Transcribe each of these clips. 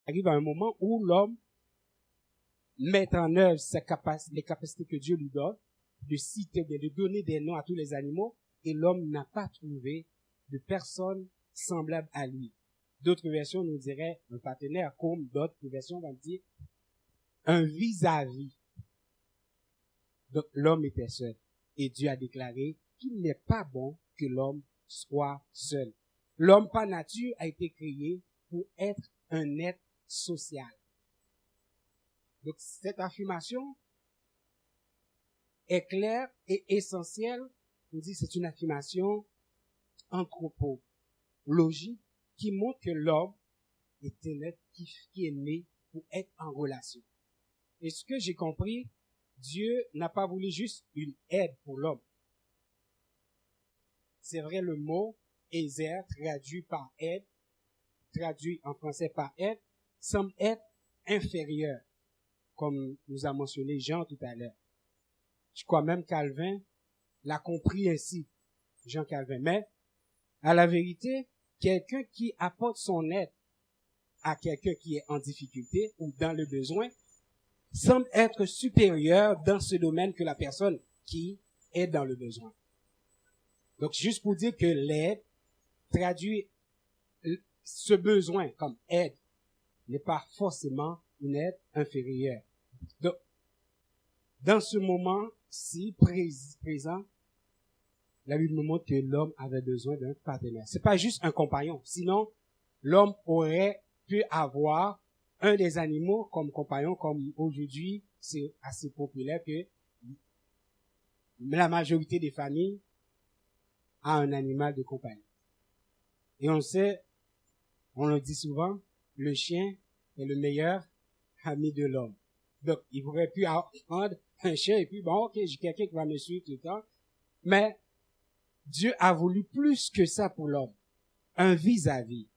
arrive à un moment où l'homme met en œuvre les capacités que Dieu lui donne, de citer, de donner des noms à tous les animaux, et l'homme n'a pas trouvé de personne semblable à lui. D'autres versions nous diraient un partenaire, comme d'autres versions vont dire un vis-à-vis. Donc l'homme était seul. Et Dieu a déclaré qu'il n'est pas bon que l'homme soit seul. L'homme par nature a été créé pour être un être social. Donc cette affirmation est claire et essentielle. On dit c'est une affirmation anthropologique qui montre que l'homme est un être qui est né pour être en relation. Et ce que j'ai compris, Dieu n'a pas voulu juste une aide pour l'homme. C'est vrai, le mot Ezer, traduit par aide, traduit en français par aide, semble être inférieur, comme nous a mentionné Jean tout à l'heure. Je crois même Calvin l'a compris ainsi, Jean Calvin. Mais, à la vérité, quelqu'un qui apporte son aide à quelqu'un qui est en difficulté ou dans le besoin semble être supérieur dans ce domaine que la personne qui est dans le besoin. Donc, juste pour dire que l'aide traduit ce besoin comme aide n'est pas forcément une aide inférieure. Donc, dans ce moment-ci présent, la Bible nous montre que l'homme avait besoin d'un partenaire. C'est pas juste un compagnon. Sinon, l'homme aurait pu avoir un des animaux comme compagnon, comme aujourd'hui, c'est assez populaire que la majorité des familles a un animal de compagnie. Et on sait, on le dit souvent, le chien est le meilleur ami de l'homme. Donc, il pourrait plus prendre un chien et puis, bon, ok, j'ai quelqu'un qui va me suivre tout le temps. Mais Dieu a voulu plus que ça pour l'homme. Un vis-à-vis.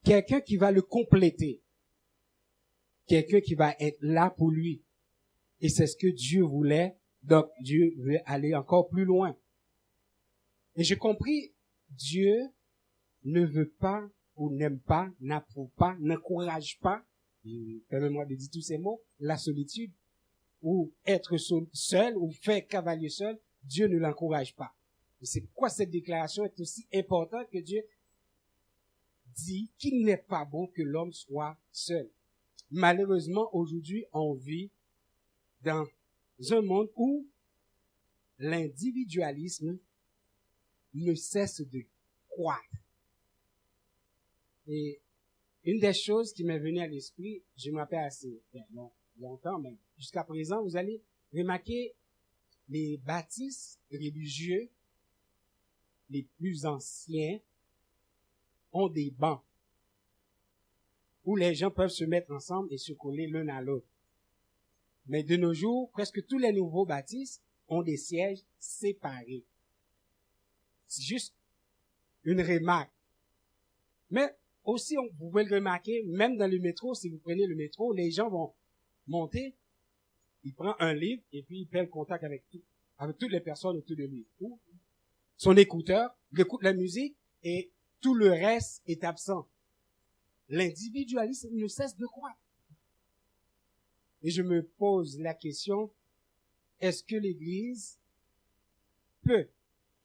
Quelqu'un qui va le compléter. Quelqu'un qui va être là pour lui. Et c'est ce que Dieu voulait. Donc, Dieu veut aller encore plus loin. Et j'ai compris, Dieu ne veut pas ou n'aime pas, n'approuve pas, n'encourage pas, permets-moi de dire tous ces mots, la solitude ou être seul ou faire cavalier seul, Dieu ne l'encourage pas. Et c'est pourquoi cette déclaration est aussi importante que Dieu dit qu'il n'est pas bon que l'homme soit seul. Malheureusement, aujourd'hui, on vit dans un monde où l'individualisme ne cesse de croître. Et une des choses qui m'est venue à l'esprit, je me rappelle assez longtemps, mais jusqu'à présent, vous allez remarquer les baptistes religieux les plus anciens ont des bancs où les gens peuvent se mettre ensemble et se coller l'un à l'autre. Mais de nos jours, presque tous les nouveaux baptistes ont des sièges séparés. C'est juste une remarque. Mais aussi, vous pouvez le remarquer, même dans le métro, si vous prenez le métro, les gens vont monter, il prend un livre et puis il perd le contact avec toutes les personnes autour de lui. Ou son écouteur, il écoute la musique et tout le reste est absent. L'individualisme ne cesse de croître. Et je me pose la question, est-ce que l'Église peut,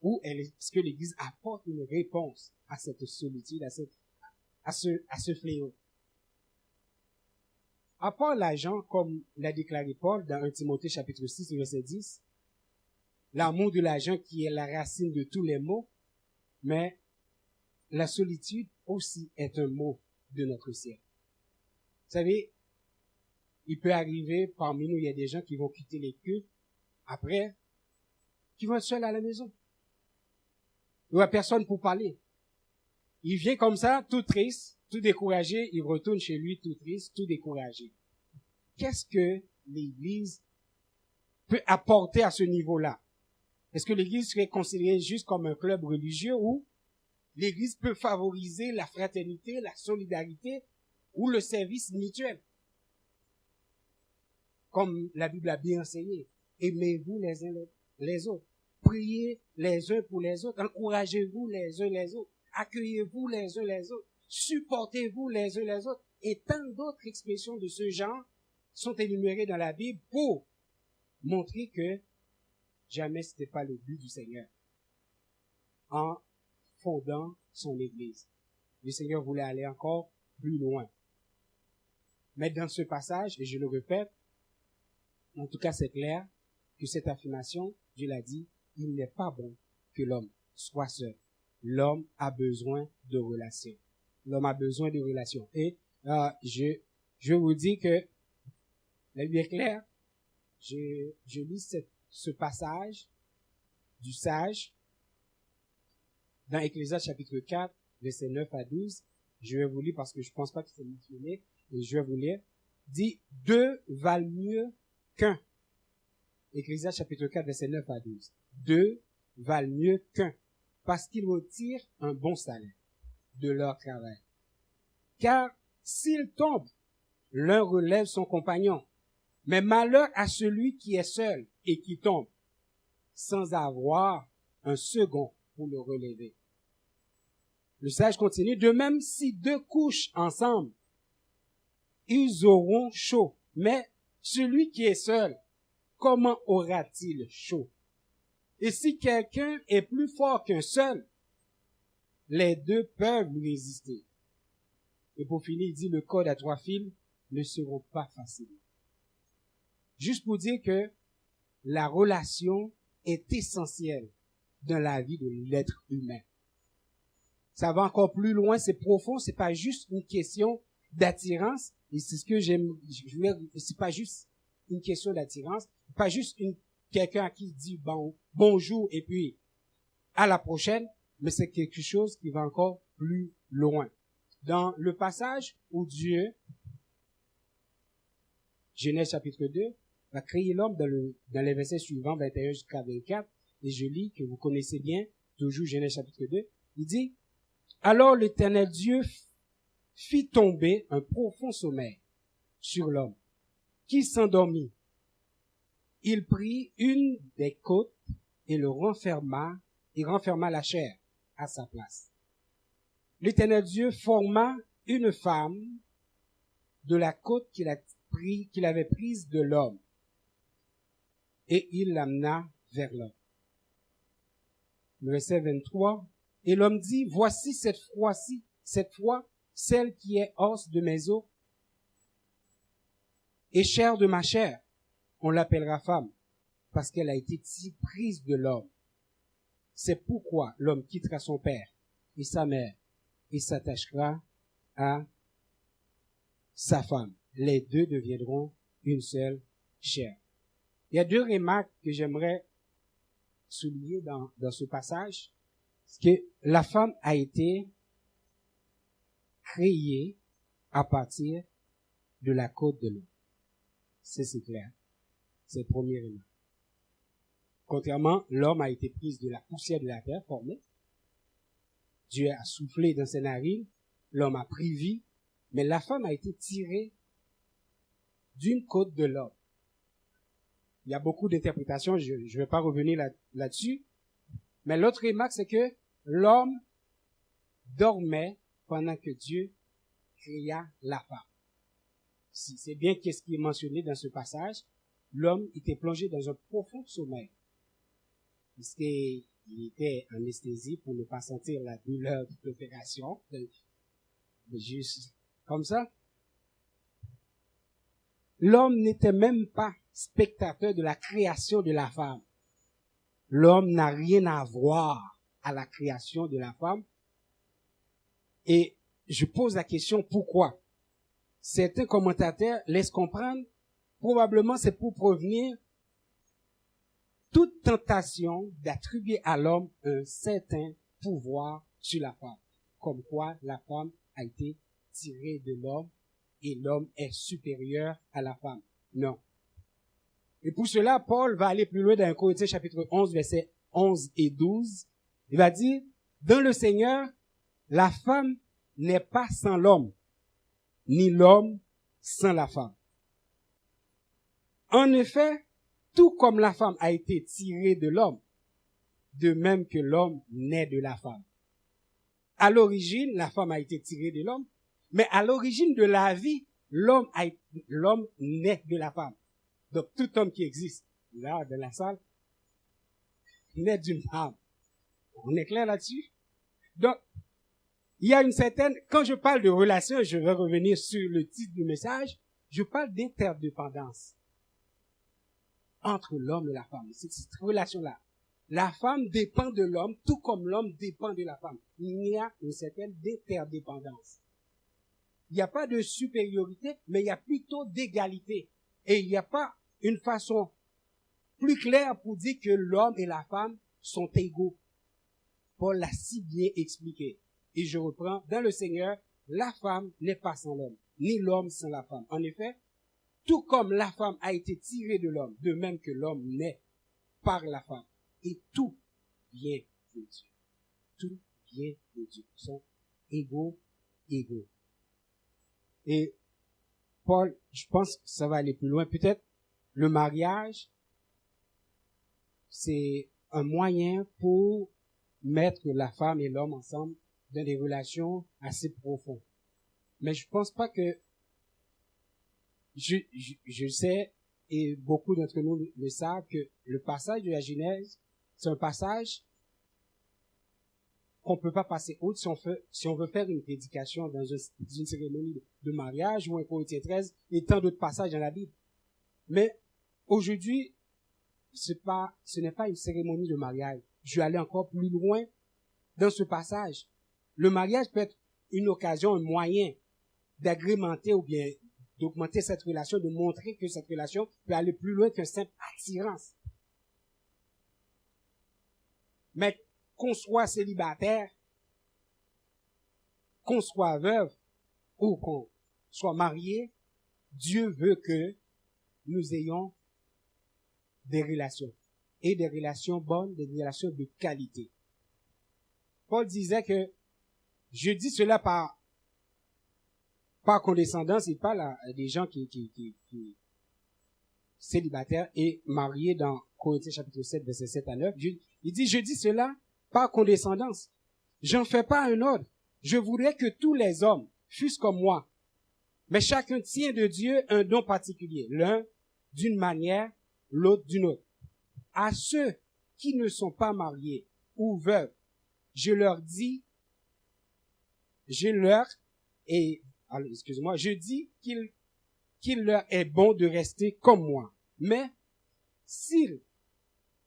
ou est-ce que l'Église apporte une réponse à cette solitude, à ce fléau? À part l'argent, comme l'a déclaré Paul dans 1 Timothée chapitre 6, verset 10, l'amour de l'argent qui est la racine de tous les maux, mais la solitude aussi est un mot de notre siècle. Vous savez, il peut arriver parmi nous, il y a des gens qui vont quitter les cultes après, qui vont être seuls à la maison. Il n'y a personne pour parler. Il vient comme ça, tout triste, tout découragé, il retourne chez lui tout triste, tout découragé. Qu'est-ce que l'Église peut apporter à ce niveau-là? Est-ce que l'Église serait considérée juste comme un club religieux ou l'Église peut favoriser la fraternité, la solidarité ou le service mutuel? Comme la Bible a bien enseigné. Aimez-vous les uns les autres. Priez les uns pour les autres. Encouragez-vous les uns les autres. Accueillez-vous les uns les autres. supportez-vous les uns les autres. Et tant d'autres expressions de ce genre sont énumérées dans la Bible pour montrer que jamais ce n'était pas le but du Seigneur en fondant son Église. Le Seigneur voulait aller encore plus loin. Mais dans ce passage, et je le répète, en tout cas c'est clair, que cette affirmation, Dieu l'a dit, il n'est pas bon que l'homme soit seul. L'homme a besoin de relations. L'homme a besoin de relations. Et je vous dis que la Bible est claire. Je lis ce passage du sage dans Ecclésiaste chapitre 4, versets 9 à 12. Je vais vous lire parce que je ne pense pas que c'est mentionné. Et je vais vous lire. Dit, 2 valent mieux qu'un. Ecclésiaste chapitre 4, verset 9 à 12. 2 valent mieux qu'un, parce qu'ils retirent un bon salaire de leur travail. Car s'ils tombent, l'un relève son compagnon. Mais malheur à celui qui est seul et qui tombe, sans avoir un second pour le relever. Le sage continue, de même si 2 couchent ensemble, ils auront chaud. Mais celui qui est seul, comment aura-t-il chaud? Et si quelqu'un est plus fort qu'un seul, les 2 peuvent lui résister. Et pour finir, il dit, le code à 3 fils ne seront pas faciles. Juste pour dire que la relation est essentielle dans la vie de l'être humain. Ça va encore plus loin, c'est profond, c'est pas juste une question d'attirance, et c'est ce que c'est pas juste une question d'attirance, pas juste quelqu'un qui dit bonjour et puis à la prochaine, mais c'est quelque chose qui va encore plus loin. Dans le passage où Dieu, Genèse chapitre 2, va créer l'homme dans les versets suivants, 21 jusqu'à 24, et je lis que vous connaissez bien, toujours Genèse chapitre 2, il dit, alors l'Éternel Dieu fit tomber un profond sommeil sur l'homme, qui s'endormit. Il prit une des côtes et renferma la chair à sa place. L'Éternel Dieu forma une femme de la côte qu'il avait prise de l'homme, et il l'amena vers l'homme. Le verset 23, et l'homme dit, voici cette fois, celle qui est os de mes os et chair de ma chair. On l'appellera femme, parce qu'elle a été prise de l'homme. C'est pourquoi l'homme quittera son père et sa mère et s'attachera à sa femme. Les 2 deviendront une seule chair. Il y a 2 remarques que j'aimerais souligner dans ce passage. C'est que la femme a été créée à partir de la côte de l'homme. C'est clair. C'est le premier remarque. Contrairement, l'homme a été pris de la poussière de la terre, formé. Dieu a soufflé dans ses narines. L'homme a pris vie. Mais la femme a été tirée d'une côte de l'homme. Il y a beaucoup d'interprétations, je ne vais pas revenir là-dessus. Mais l'autre remarque, c'est que l'homme dormait pendant que Dieu créa la femme. C'est bien qu'est-ce qui est mentionné dans ce passage. L'homme était plongé dans un profond sommeil. Il était en anesthésie pour ne pas sentir la douleur de l'opération. Juste comme ça. L'homme n'était même pas spectateur de la création de la femme. L'homme n'a rien à voir à la création de la femme. Et je pose la question, pourquoi? Certains commentateurs laissent comprendre, probablement c'est pour prévenir toute tentation d'attribuer à l'homme un certain pouvoir sur la femme. Comme quoi la femme a été tirée de l'homme et l'homme est supérieur à la femme. Non. Et pour cela, Paul va aller plus loin dans Corinthiens chapitre 11, versets 11 et 12. Il va dire, dans le Seigneur, la femme n'est pas sans l'homme, ni l'homme sans la femme. En effet, tout comme la femme a été tirée de l'homme, de même que l'homme naît de la femme. à l'origine, la femme a été tirée de l'homme, mais à l'origine de la vie, l'homme naît de la femme. Donc, tout homme qui existe, là, dans la salle, naît d'une femme. On est clair là-dessus? Donc, il y a une certaine, quand je parle de relation, je vais revenir sur le titre du message, je parle d'interdépendance entre l'homme et la femme. C'est cette relation-là. La femme dépend de l'homme, tout comme l'homme dépend de la femme. Il y a une certaine interdépendance. Il n'y a pas de supériorité, mais il y a plutôt d'égalité. Et il n'y a pas une façon plus claire pour dire que l'homme et la femme sont égaux. Paul l'a si bien expliqué. Et je reprends, dans le Seigneur, la femme n'est pas sans l'homme, ni l'homme sans la femme. En effet, tout comme la femme a été tirée de l'homme, de même que l'homme naît par la femme. Et tout vient de Dieu. Tout vient de Dieu. Ils sont égaux. Et Paul, je pense que ça va aller plus loin. Peut-être le mariage, c'est un moyen pour mettre la femme et l'homme ensemble dans des relations assez profondes. Mais je pense pas que je sais, et beaucoup d'entre nous le savent, que le passage de la Genèse, c'est un passage qu'on peut pas passer outre si on veut faire une prédication dans une cérémonie de mariage ou un Corinthiens 13 et tant d'autres passages dans la Bible. Mais aujourd'hui, ce n'est pas une cérémonie de mariage. Je vais aller encore plus loin dans ce passage. Le mariage peut être une occasion, un moyen d'agrémenter ou bien d'augmenter cette relation, de montrer que cette relation peut aller plus loin qu'une simple attirance. Mais qu'on soit célibataire, qu'on soit veuve ou qu'on soit marié, Dieu veut que nous ayons des relations. Et des relations bonnes, des relations de qualité. Paul disait que je dis cela par condescendance, il parle à des gens qui célibataires et mariés dans Corinthiens chapitre 7, verset 7 à 9. Il dit, je dis cela par condescendance. J'en fais pas un ordre. Je voudrais que tous les hommes fussent comme moi. Mais chacun tient de Dieu un don particulier. L'un d'une manière, l'autre d'une autre. À ceux qui ne sont pas mariés ou veuves, je dis qu'il leur est bon de rester comme moi. Mais s'ils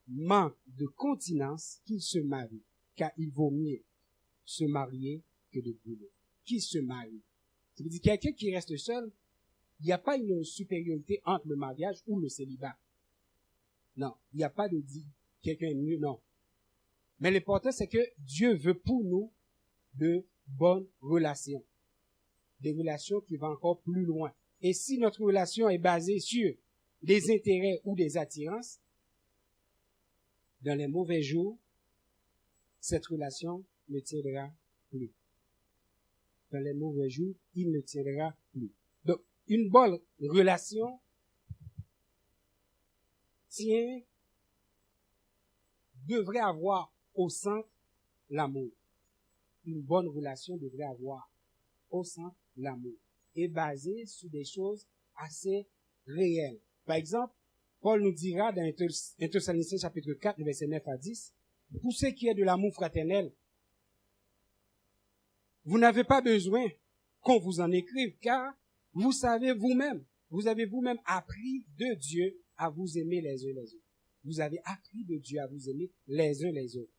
manquent de continence, qu'ils se marient, car il vaut mieux se marier que de brûler. Qu'ils se marient. Ça veut dire quelqu'un qui reste seul, il n'y a pas une supériorité entre le mariage ou le célibat. Non, il n'y a pas de dire quelqu'un est mieux, non. Mais l'important, c'est que Dieu veut pour nous de bonnes relations. Des relations qui vont encore plus loin. Et si notre relation est basée sur des intérêts ou des attirances, dans les mauvais jours, cette relation ne tiendra plus. Dans les mauvais jours, il ne tiendra plus. Donc, une bonne relation devrait avoir au centre l'amour. Une bonne relation devrait avoir au centre l'amour et basée sur des choses assez réelles. Par exemple, Paul nous dira dans 1 Thessaloniciens chapitre 4, verset 9 à 10, pour ce qui est de l'amour fraternel, vous n'avez pas besoin qu'on vous en écrive, car vous avez vous-même appris de Dieu à vous aimer les uns les autres. Vous avez appris de Dieu à vous aimer les uns les autres.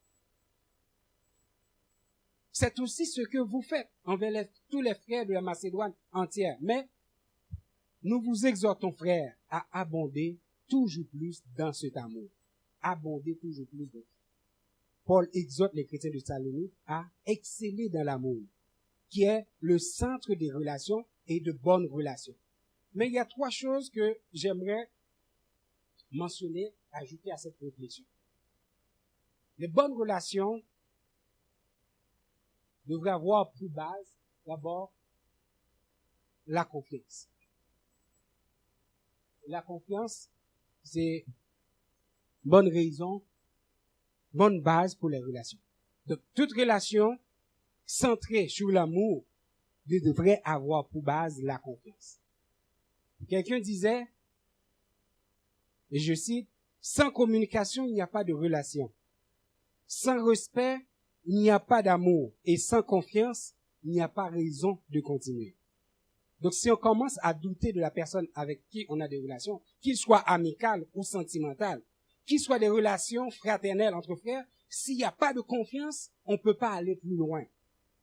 C'est aussi ce que vous faites envers tous les frères de la Macédoine entière. Mais nous vous exhortons, frères, à abonder toujours plus dans cet amour. Abonder toujours plus. Paul exhorte les chrétiens de Thessalonique à exceller dans l'amour, qui est le centre des relations et de bonnes relations. Mais il y a 3 choses que j'aimerais mentionner, ajouter à cette réflexion. Les bonnes relations devraient avoir pour base, d'abord, la confiance. La confiance, c'est bonne raison, bonne base pour les relations. Donc, toute relation centré sur l'amour devrait avoir pour base la confiance. Quelqu'un disait, et je cite, sans communication, il n'y a pas de relation. Sans respect, il n'y a pas d'amour. Et sans confiance, il n'y a pas raison de continuer. Donc, si on commence à douter de la personne avec qui on a des relations, qu'il soit amical ou sentimental, qu'il soit des relations fraternelles entre frères, s'il n'y a pas de confiance, on ne peut pas aller plus loin.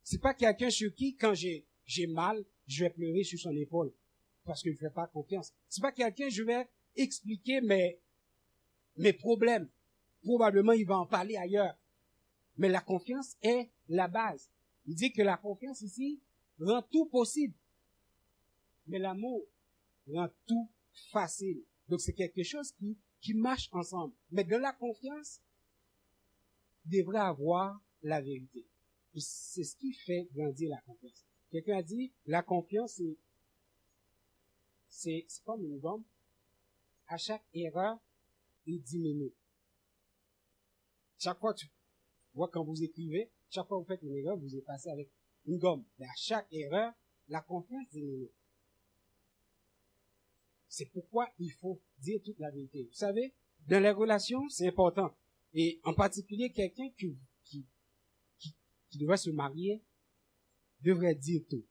C'est pas quelqu'un sur qui, quand j'ai mal, je vais pleurer sur son épaule parce que je ne fais pas confiance. C'est pas quelqu'un, je vais expliquer mes problèmes. Probablement, il va en parler ailleurs. Mais la confiance est la base. Il dit que la confiance ici rend tout possible. Mais l'amour rend tout facile. Donc, c'est quelque chose qui marche ensemble. Mais de la confiance, il devrait avoir la vérité. Et c'est ce qui fait grandir la confiance. Quelqu'un a dit, la confiance, c'est comme une gomme. À chaque erreur, il diminue. Chaque fois, tu vois, quand vous écrivez, chaque fois que vous faites une erreur, vous effacez avec une gomme. Mais à chaque erreur, la confiance diminue. C'est pourquoi il faut dire toute la vérité. Vous savez, dans les relations, c'est important. Et en particulier, quelqu'un qui devrait se marier devrait dire tout.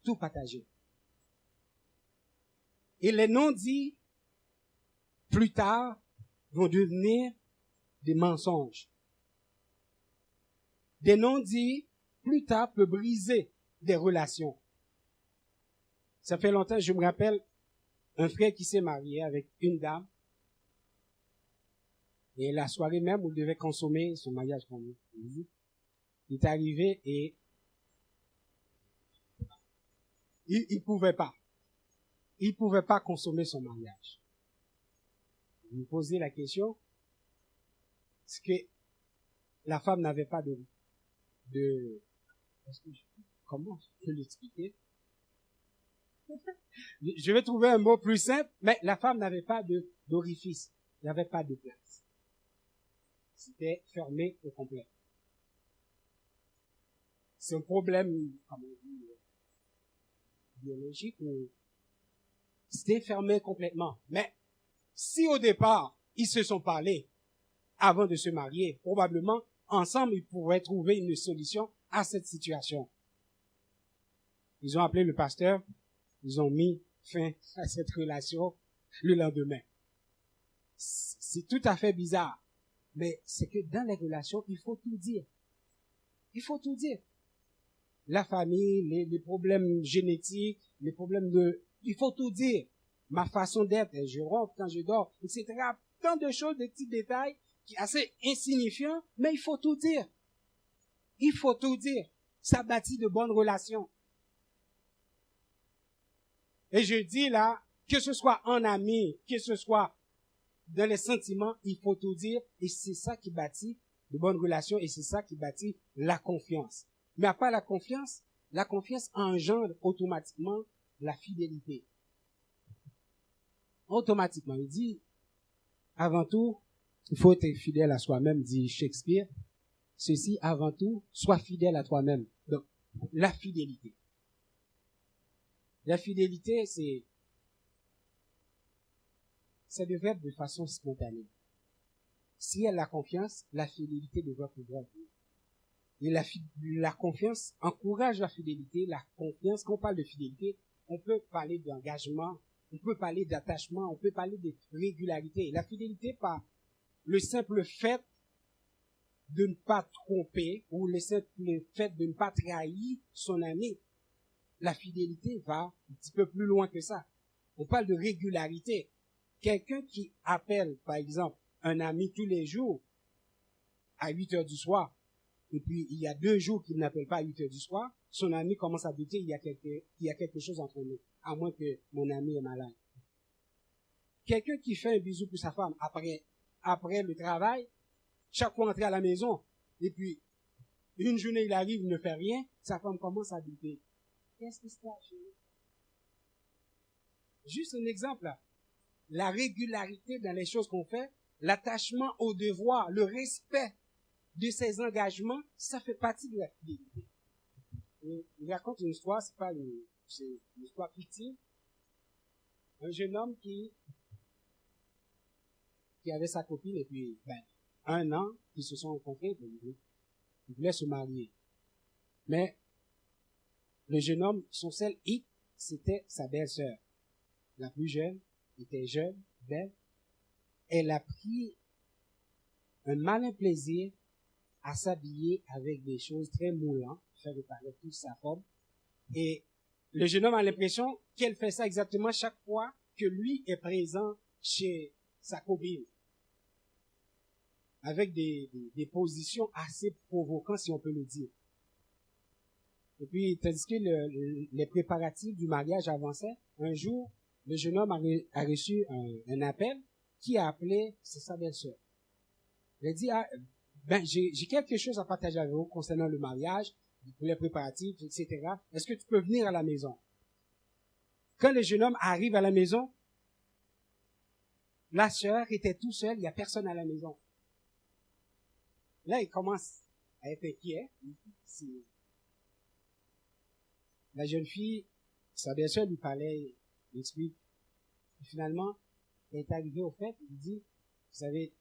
Tout partager. Et les non-dits, plus tard, vont devenir des mensonges. Des non-dits, plus tard, peuvent briser des relations. Ça fait longtemps, je me rappelle, un frère qui s'est marié avec une dame. Et la soirée même où il devait consommer son mariage, comme il dit, il est arrivé et il pouvait pas. Il pouvait pas consommer son mariage. Je me posais la question, est-ce que la femme n'avait pas comment je peux l'expliquer? Je vais trouver un mot plus simple, mais la femme n'avait pas d'orifice. Il n'y avait pas de place. C'était fermé au complet. C'est un problème, comment on dit, biologique ou c'était fermé complètement. Mais si au départ, ils se sont parlé avant de se marier, probablement, ensemble, ils pourraient trouver une solution à cette situation. Ils ont appelé le pasteur, ils ont mis fin à cette relation le lendemain. C'est tout à fait bizarre. Mais c'est que dans les relations, il faut tout dire. Il faut tout dire. La famille, les problèmes génétiques, les problèmes il faut tout dire. Ma façon d'être, je ronfle quand je dors, etc. Tant de choses, de petits détails, qui sont assez insignifiants, mais il faut tout dire. Il faut tout dire. Ça bâtit de bonnes relations. Et je dis là, que ce soit en ami, que ce soit dans les sentiments, il faut tout dire. Et c'est ça qui bâtit de bonnes relations et c'est ça qui bâtit la confiance. Mais à part la confiance engendre automatiquement la fidélité. Automatiquement. Il dit, avant tout, il faut être fidèle à soi-même, dit Shakespeare. Ceci, avant tout, sois fidèle à toi-même. Donc, la fidélité. La fidélité, ça devrait être de façon spontanée. Si elle a la confiance, la fidélité devrait pouvoir venir. Et la confiance encourage la fidélité. La confiance, quand on parle de fidélité, on peut parler d'engagement, on peut parler d'attachement, on peut parler de régularité. La fidélité par le simple fait de ne pas tromper ou le simple fait de ne pas trahir son ami. La fidélité va un petit peu plus loin que ça. On parle de régularité. Quelqu'un qui appelle, par exemple, un ami tous les jours à 8 heures du soir, et puis il y a 2 jours qu'il n'appelle pas à 8 heures du soir, son ami commence à douter, il y a quelque chose entre nous, à moins que mon ami est malade. Quelqu'un qui fait un bisou pour sa femme après le travail, chaque fois entrer à la maison, et puis une journée il arrive, il ne fait rien, sa femme commence à douter. Qu'est-ce qui se passe? Juste un exemple là. La régularité dans les choses qu'on fait, l'attachement au devoir, le respect de ses engagements, ça fait partie de la fidélité. Il raconte une histoire, c'est une histoire fictive. Un jeune homme qui avait sa copine et puis, 1 an, ils se sont rencontrés, ils voulaient se marier. Mais, le jeune homme, son seul hic, c'était sa belle-sœur. La plus jeune, était jeune, belle. Elle a pris un malin plaisir à s'habiller avec des choses très moulantes, faire reparaître toute sa forme. Et le jeune homme a l'impression qu'elle fait ça exactement chaque fois que lui est présent chez sa copine. Avec des positions assez provocantes, si on peut le dire. Et puis, tandis que les préparatifs du mariage avançaient, un jour, le jeune homme a reçu un appel qui a appelé, c'est sa belle-sœur. Il a dit, j'ai quelque chose à partager avec vous concernant le mariage, pour les préparatifs, etc. Est-ce que tu peux venir à la maison? Quand le jeune homme arrive à la maison, la sœur était tout seule, il n'y a personne à la maison. Là, il commence à être inquiet. La jeune fille, sa belle-sœur lui parlait, il explique. Et finalement, elle est arrivée au fait, il dit, vous savez,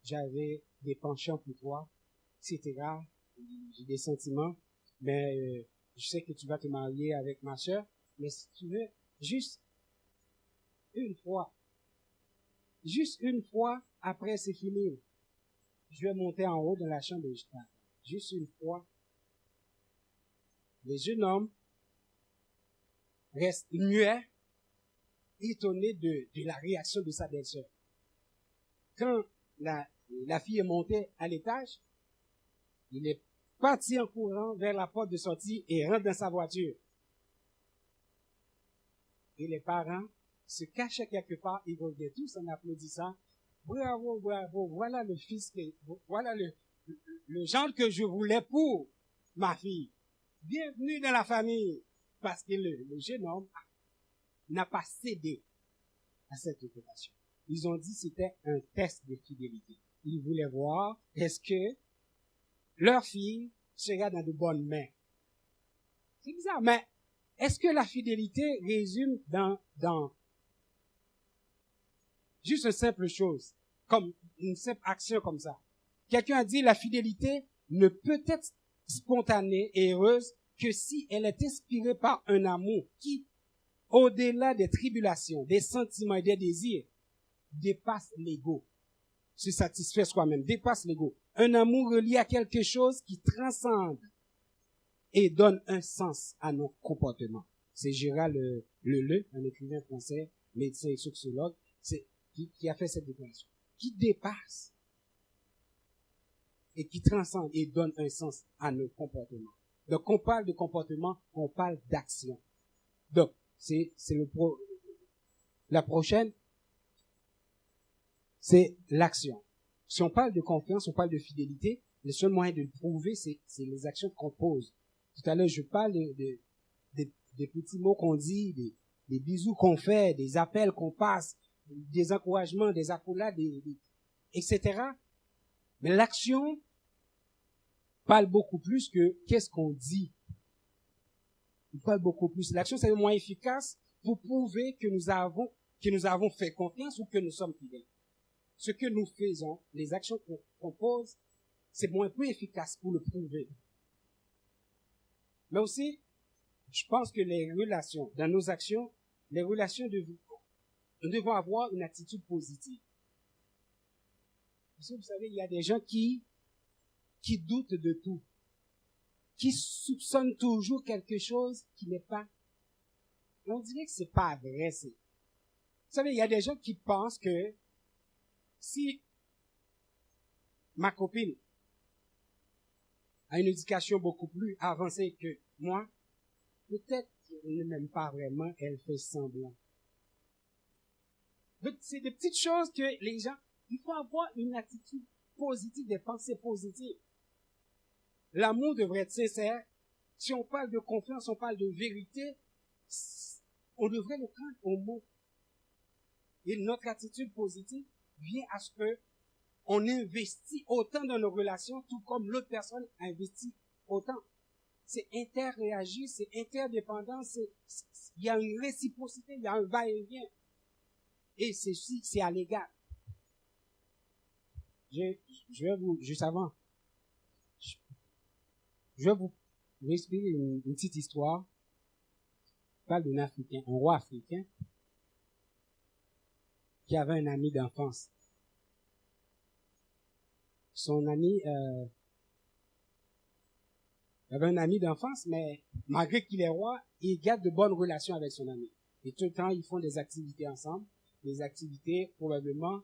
j'avais des penchants pour toi, etc. J'ai des sentiments, mais je sais que tu vas te marier avec ma sœur, mais si tu veux, juste une fois après c'est fini, je vais monter en haut dans la chambre de Justin. Juste une fois. Le jeune homme reste muet, étonné de la réaction de sa belle-sœur. Quand la fille est montée à l'étage, il est parti en courant vers la porte de sortie et rentre dans sa voiture. Et les parents se cachaient quelque part, ils revenaient tous en applaudissant. Bravo, bravo, voilà le fils, voilà le genre que je voulais pour ma fille. Bienvenue dans la famille. Parce que le jeune homme n'a pas cédé à cette opération. Ils ont dit que c'était un test de fidélité. Ils voulaient voir est-ce que leur fille sera dans de bonnes mains. C'est bizarre, mais est-ce que la fidélité résume dans juste une simple chose, comme une simple action comme ça? Quelqu'un a dit la fidélité ne peut être spontanée et heureuse que si elle est inspirée par un amour qui, au-delà des tribulations, des sentiments et des désirs, dépasse l'ego. Se satisfaire soi-même, dépasse l'ego. Un amour relié à quelque chose qui transcende et donne un sens à nos comportements. C'est Gérald Leleu, un écrivain français, médecin et sociologue, qui a fait cette déclaration. Qui dépasse et qui transcende et donne un sens à nos comportements. Donc, on parle de comportement, on parle d'action. Donc, la prochaine, c'est l'action. Si on parle de confiance, on parle de fidélité, le seul moyen de le prouver, c'est les actions qu'on pose. Tout à l'heure, je parle des petits mots qu'on dit, des bisous qu'on fait, des appels qu'on passe, des encouragements, des accolades, etc. Mais l'action parle beaucoup plus que qu'est-ce qu'on dit. Il parle beaucoup plus. L'action, c'est le moyen efficace pour prouver que nous avons fait confiance ou que nous sommes fidèles. Ce que nous faisons, les actions qu'on pose, c'est moins peu efficace pour le prouver. Mais aussi, je pense que les relations, dans nos actions, les relations nous devons avoir une attitude positive. Parce que vous savez, il y a des gens qui doutent de tout, qui soupçonnent toujours quelque chose qui n'est pas. On dirait que c'est pas vrai. Vous savez, il y a des gens qui pensent que si ma copine a une éducation beaucoup plus avancée que moi, peut-être qu'elle ne m'aime pas vraiment, elle fait semblant. Donc, c'est des petites choses que les gens, il faut avoir une attitude positive, des pensées positives. L'amour devrait être sincère. Si on parle de confiance, on parle de vérité, on devrait le prendre au mot. Et notre attitude positive vient à ce que on investit autant dans nos relations, tout comme l'autre personne investit autant. C'est interréagi, c'est interdépendant, il y a une réciprocité, il y a un va-et-vient. Et ceci, c'est à l'égal. Je vais vous, juste avant, je vais vous expliquer une petite histoire. Je parle d'un Africain, un roi africain, qui avait un ami d'enfance. Son ami, il avait un ami d'enfance, mais malgré qu'il est roi, il garde de bonnes relations avec son ami. Et tout le temps, ils font des activités ensemble, des activités probablement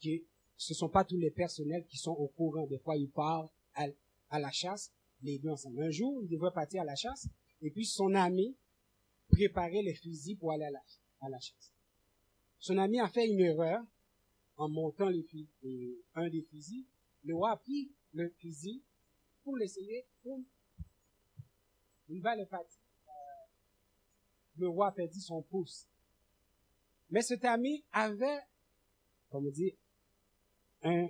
que ce ne sont pas tous les personnels qui sont au courant. Des fois, ils partent à la chasse, les deux ensemble. Un jour, il devrait partir à la chasse, et puis son ami préparait les fusils pour aller à la chasse. Son ami a fait une erreur en montant un des fusils. Le roi a pris le fusil pour l'essayer. Une balle est partie. Le roi a perdu son pouce. Mais cet ami avait, comment dire, un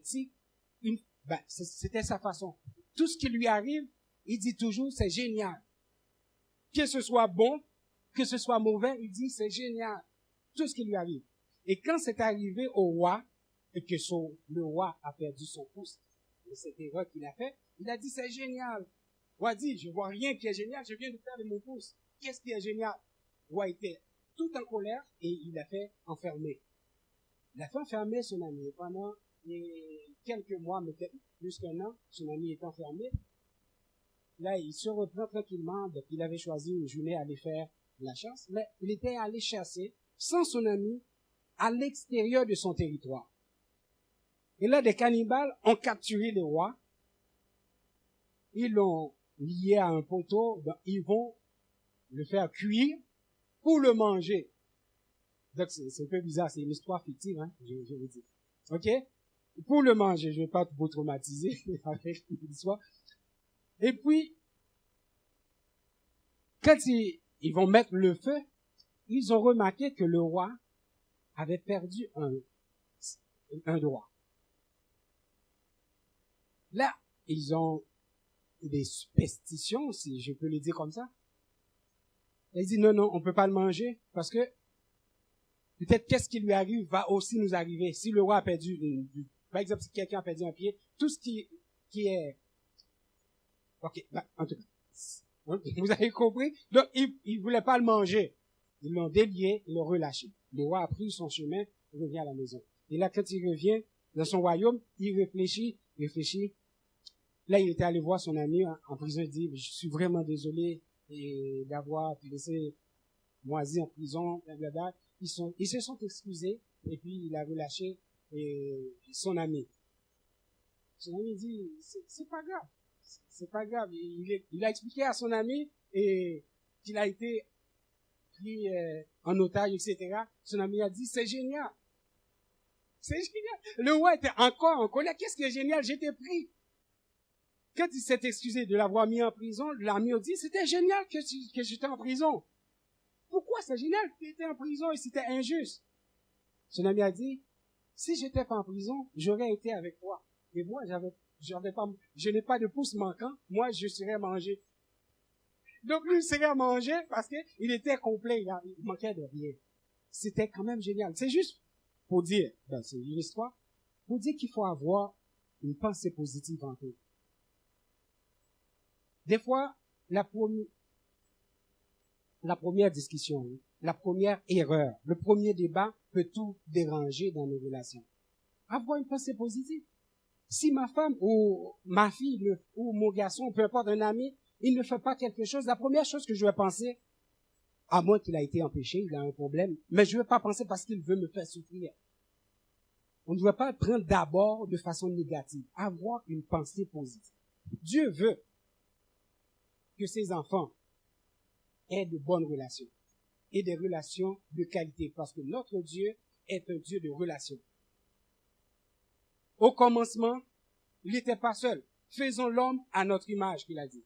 tic. C'était sa façon. Tout ce qui lui arrive, il dit toujours, c'est génial. Que ce soit bon, que ce soit mauvais, il dit, c'est génial. Tout ce qui lui arrive. Et quand c'est arrivé au roi, et que le roi a perdu son pouce, de cette erreur qu'il a fait, il a dit, c'est génial. Le roi dit, je vois rien qui est génial, je viens de perdre mon pouce. Qu'est-ce qui est génial? Le roi était tout en colère et il l'a fait enfermer. Il a fait enfermer son ami. Pendant quelques mois, peut-être plus qu'un an, son ami est enfermé. Là, il se reprend tranquillement, donc il avait choisi une journée à aller faire la chasse, mais il était allé chasser sans son ami à l'extérieur de son territoire. Et là, des cannibales ont capturé le roi. Ils l'ont lié à un poteau. Donc ils vont le faire cuire pour le manger. Donc c'est un peu bizarre, c'est une histoire fictive, hein, je vous dis. Ok? Pour le manger, je ne vais pas vous traumatiser avec l'histoire. Et puis, quand ils vont mettre le feu, ils ont remarqué que le roi avait perdu un doigt. Là, ils ont des superstitions, si je peux le dire comme ça. Ils disent non, on peut pas le manger parce que peut-être qu'est-ce qui lui arrive va aussi nous arriver. Si le roi a perdu, par exemple, si quelqu'un a perdu un pied, tout ce qui est... Ok, en tout cas, vous avez compris? Donc, ils voulaient pas le manger. Ils l'ont délié, ils l'ont relâché. Le roi a pris son chemin, il revient à la maison. Et là, quand il revient dans son royaume, il réfléchit. Là, il était allé voir son ami en prison. Il dit, je suis vraiment désolé d'avoir laissé moisi en prison, blablabla. Ils se sont excusés et puis il a relâché son ami. Son ami dit, c'est pas grave. C'est pas grave. Il a expliqué à son ami et qu'il a été pris en otage, etc. Son ami a dit, c'est génial. C'est génial. Le roi était encore en colère. Qu'est-ce qui est génial? J'étais pris. Quand il s'est excusé de l'avoir mis en prison, l'ami a dit, c'était génial que j'étais en prison. Pourquoi c'est génial que tu étais en prison et c'était injuste? Son ami a dit, si j'étais pas en prison, j'aurais été avec toi. Et moi, je n'ai pas de pouce manquant. Moi, je serais mangé. Donc, lui, il serait mangé parce qu'il était complet. Il manquait de rien. C'était quand même génial. C'est juste pour dire, c'est une histoire, pour dire qu'il faut avoir une pensée positive en tout. Des fois, la première discussion, la première erreur, le premier débat peut tout déranger dans nos relations. Avoir une pensée positive. Si ma femme ou ma fille ou mon garçon, peu importe un ami, il ne fait pas quelque chose, la première chose que je vais penser, à moins qu'il a été empêché, il a un problème, mais je ne vais pas penser parce qu'il veut me faire souffrir. On ne doit pas prendre d'abord de façon négative. Avoir une pensée positive. Dieu veut que ses enfants aient de bonnes relations et des relations de qualité parce que notre Dieu est un Dieu de relations. Au commencement, il n'était pas seul. Faisons l'homme à notre image, qu'il a dit.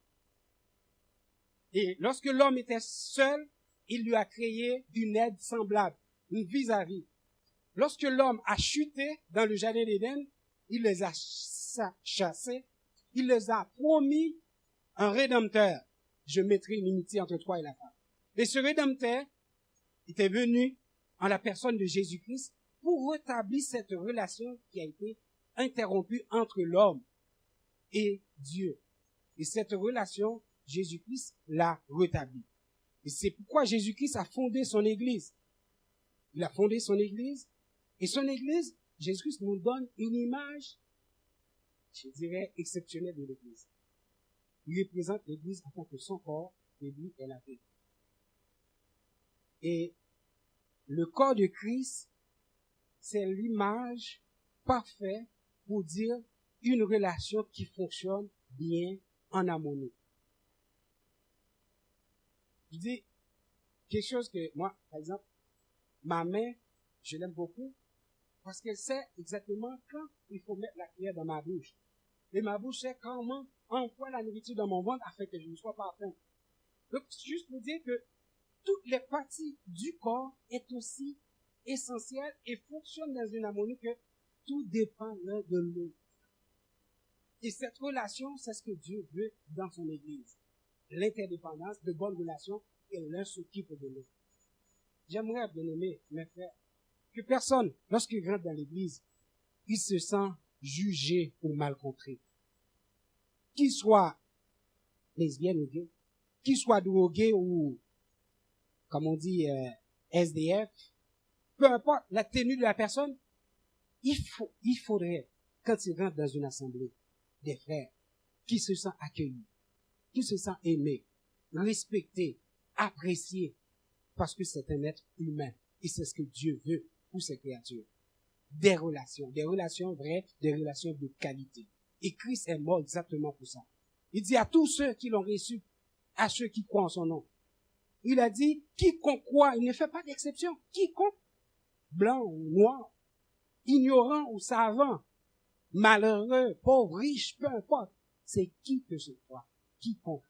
Et lorsque l'homme était seul, il lui a créé une aide semblable, une vis-à-vis. lorsque l'homme a chuté dans le jardin d'Éden, il les a chassés, il les a promis un rédempteur. Je mettrai une inimitié entre toi et la femme. Et ce rédempteur était venu en la personne de Jésus-Christ pour rétablir cette relation qui a été interrompue entre l'homme et Dieu. Et cette relation, Jésus-Christ l'a rétablie. Et c'est pourquoi Jésus-Christ a fondé son Église. Il a fondé son Église. Et son Église, Jésus-Christ nous donne une image, je dirais, exceptionnelle de l'Église. Il représente l'Église en tant que son corps, et lui est la tête. Et le corps de Christ, c'est l'image parfaite pour dire une relation qui fonctionne bien en harmonie. Je dis quelque chose que moi, par exemple, ma mère, je l'aime beaucoup parce qu'elle sait exactement quand il faut mettre la cuillère dans ma bouche. Et ma bouche sait comment envoie la nourriture dans mon ventre afin que je ne sois pas faim. Donc, c'est juste pour dire que toutes les parties du corps est aussi essentielles et fonctionnent dans une harmonie que tout dépend l'un de l'autre. Et cette relation, c'est ce que Dieu veut dans son Église. L'interdépendance, de bonnes relations, et l'un s'occupe de l'autre. J'aimerais, bien aimé, mes frères, que personne, lorsqu'il rentre dans l'Église, il se sent jugé ou mal compris. Qu'il soit lesbienne ou gay, qu'il soit drogué ou, comme on dit, SDF, peu importe la tenue de la personne, il faudrait, quand il rentre dans une assemblée, des frères qui se sentent accueillis, qui se sentent aimés, respectés, appréciés, parce que c'est un être humain. Et c'est ce que Dieu veut pour ses créatures. Des relations vraies, des relations de qualité. Et Christ est mort exactement pour ça. Il dit à tous ceux qui l'ont reçu, à ceux qui croient en son nom. Il a dit, quiconque croit, il ne fait pas d'exception. Quiconque, blanc ou noir, ignorant ou savant, malheureux, pauvre, riche, peu importe, c'est qui que ce soit, quiconque.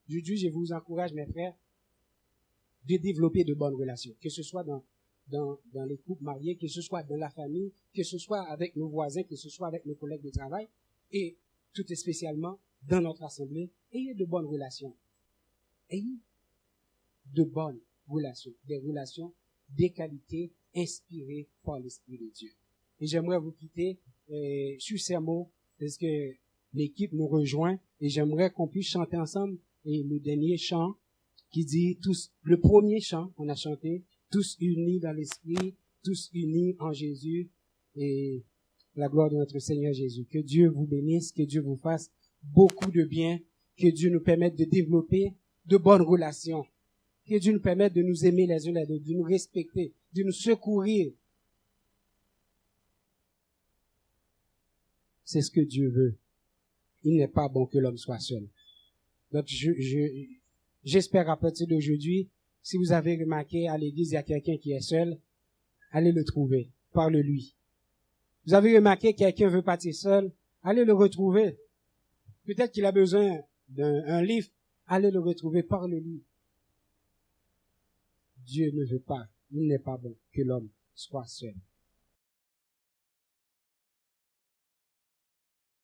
Je vous encourage, mes frères, de développer de bonnes relations, que ce soit dans les couples mariés, que ce soit dans la famille, que ce soit avec nos voisins, que ce soit avec nos collègues de travail, et tout spécialement dans notre assemblée, ayez de bonnes relations. Ayez de bonnes relations, des relations de qualité inspirées par l'Esprit de Dieu. Et j'aimerais vous quitter sur ces mots, parce que l'équipe nous rejoint, et j'aimerais qu'on puisse chanter ensemble et le dernier chant qui dit tous, le premier chant qu'on a chanté, tous unis dans l'Esprit, tous unis en Jésus, et la gloire de notre Seigneur Jésus. Que Dieu vous bénisse, que Dieu vous fasse beaucoup de bien, que Dieu nous permette de développer de bonnes relations, que Dieu nous permette de nous aimer les uns les autres, de nous respecter, de nous secourir. C'est ce que Dieu veut. Il n'est pas bon que l'homme soit seul. Donc, j'espère à partir d'aujourd'hui, si vous avez remarqué à l'église, il y a quelqu'un qui est seul, allez le trouver, parle-lui. Vous avez remarqué que quelqu'un veut partir seul, allez le retrouver. Peut-être qu'il a besoin d'un livre, allez le retrouver, parle-lui. Dieu ne veut pas, il n'est pas bon que l'homme soit seul.